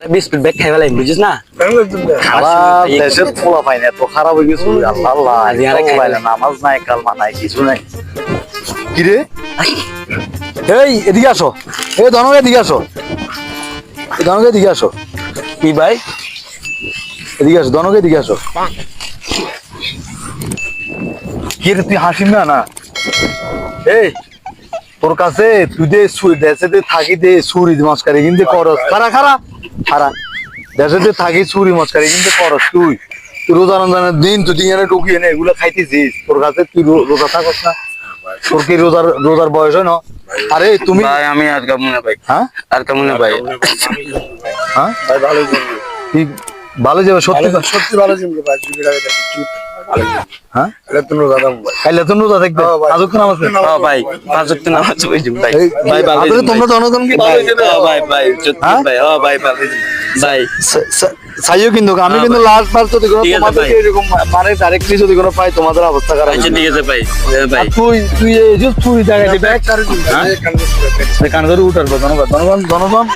Biscuit bag খাই ফেলাই বুঝিস না খারাপ দেশের পোলা পাই না এত খারাপ হয়ে গেছে আল্লাহ আল্লাহ নামাজ নাই কালমা নাই কিছু নাই কিরে এই এদিকে আসো এই ধনকে এদিকে আসো ধনকে এদিকে আসো কি ভাই এদিকে আসো ধনকে এদিকে আসো কি রে তুই হাসিস না না এই তোর কাছে তুই দেশে থাকি দে চুরি মস্কারি কিন্তু করস খারা খারা খারা দেশে থাকি চুরি মস্কারি কিন্তু করস তুই রোজা রমজানের দিন তুই দিনে ঢুকিয়ে নে এগুলো খাইতেছিস তোর কাছে তুই রোজা থাকস না তোর কি রোজার বয়স হয় না আরে তুমি ভাই আমি আর কামু না ভাই হ্যাঁ আর কামু না ভাই হ্যাঁ ভাই ভালো জমবে তুই ভালো যাবে সত্যি সত্যি ভালো জমবে ভাই চুরি লাগে হ্যাঁ এটা তো রোজা দাম ভাই কাইলে তুমি রোজা থাকবে হ্যাঁ ভাই। আজকে নামাজ পড়বে। হ্যাঁ ভাই পাঁচ ওয়াক্ত নামাজ পড়ি ভাই এই ভাই ভালো আসলে তোমরা জনগণ কি ভালো হয়েছে হ্যাঁ ভাই ভাই সত্যি হ্যাঁ? ভাই হ্যাঁ ভাই ভালো ভাই চাইও কিন্তু আমি কিন্তু লাস্ট বার যদি কোনো ঠিক আছে তোমাদের ভাই। এরকম মানে ডাইরেক্টলি যদি কোনো পাই তোমাদের অবস্থা খারাপ আচ্ছা ঠিক আছে ভাই ভাই আর তুই এই যে চুরি জায়গায় ব্যাগ চার দিন হ্যাঁ? কান কান ধরে উঠার জনগণ